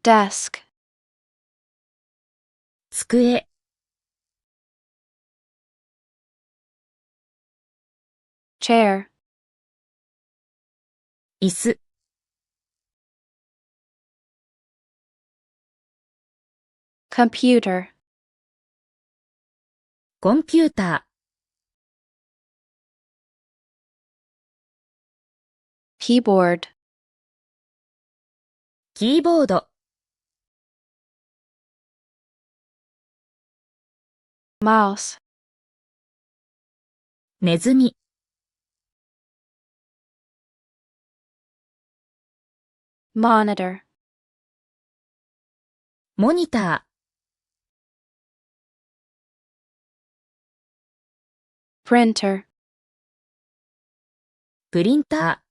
desk, 机、chair, 椅子、computer, コンピューター、keyboard, キーボード、mouse, ネズミ、monitor, モニタ printer, ー、プリンタ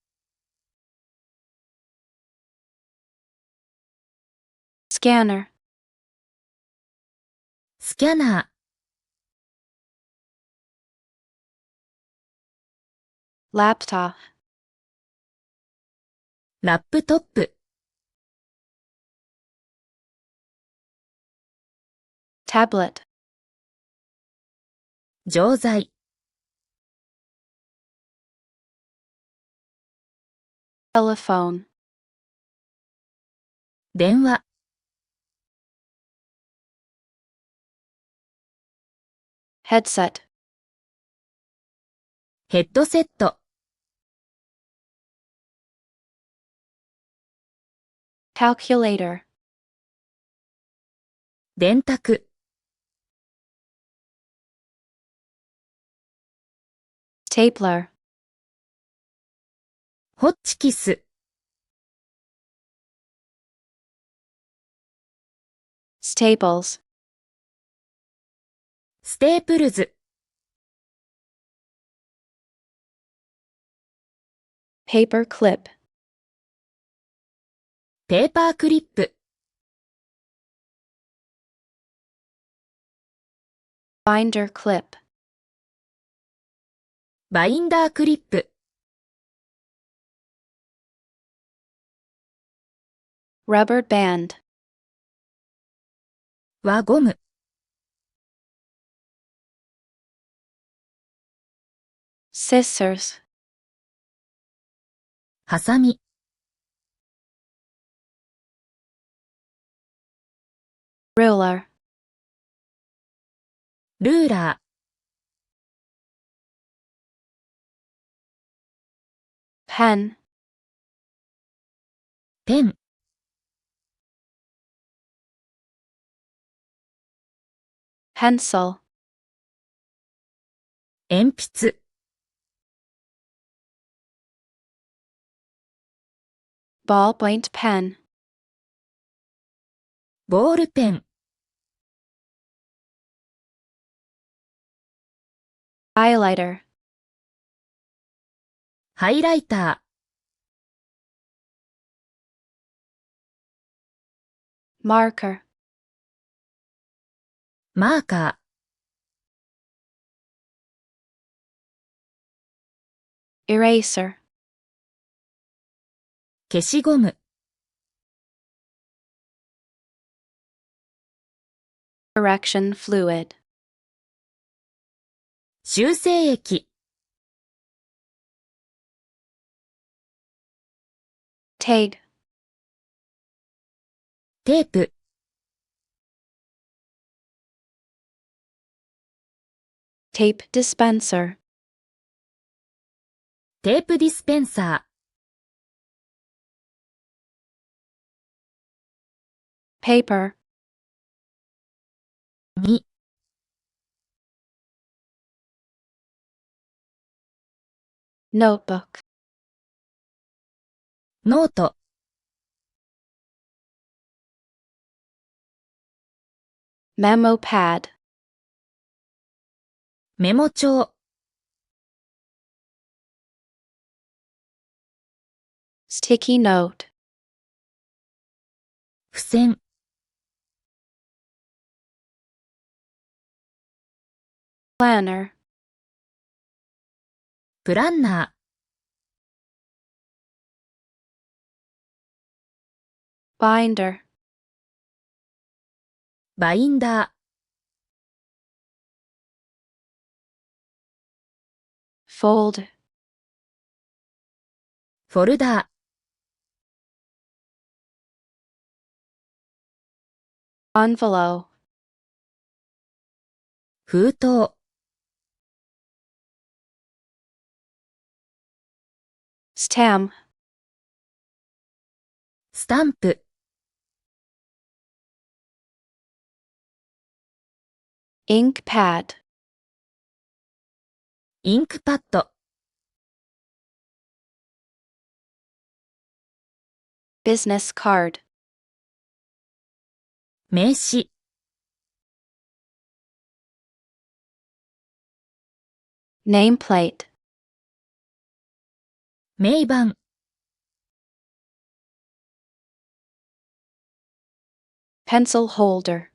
scanner, ー、スキャナ laptop, ー、ラップトップ、tablet, 錠剤、 telephone, 電話、 headset, ヘッドセット、 calculator, 電卓、 stapler, ホッチキス、 staples, ステープルズ、 paper clip, ペーパークリップ、 binder clip, バインダークリップ、 rubber band, 輪ゴム、 scissors, ハサミ、 ruler, ルーラ pen, ー、ペン、 pencil, 鉛筆、 ballpoint pen, ボールペン、 highlighter, ハイライタ marker, ー、マーカ eraser, ー、消しゴム、 correction fluid, 修正液、 tag, テープ、 tape dispenser, テープディスペンサ paper, ー、に、 notebook, ノート、 memo pad, メモ帳、 sticky note, 付箋、 planner, プランナ binder, バインダー、 fold, フォルダー、 envelope, 封筒、 stem, スタンプ、 ink pad, インクパッド、 business card, 名刺、 nameplate, 名板、 pencil holder,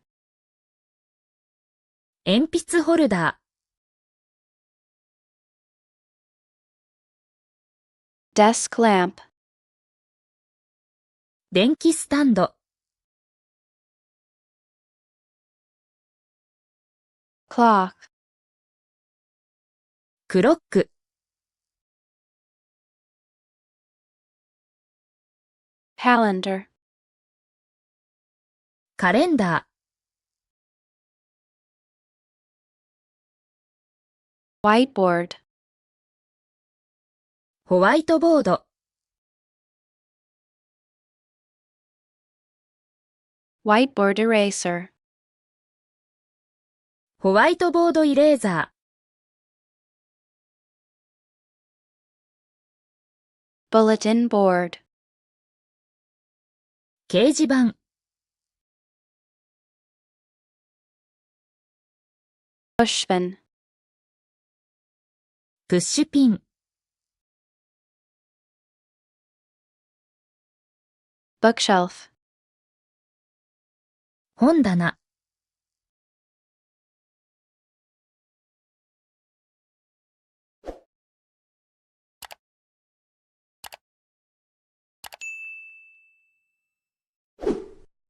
鉛筆ホルダー、 desk lamp, 電気スタンド、 clock, クロック、 calendar, カレンダー、 whiteboard, ホワイトボード、 whiteboard eraser, ホワイトボードイレーザー、 bulletin board, 掲示板、 pushpin, プッシュピン、 bookshelf, 本棚、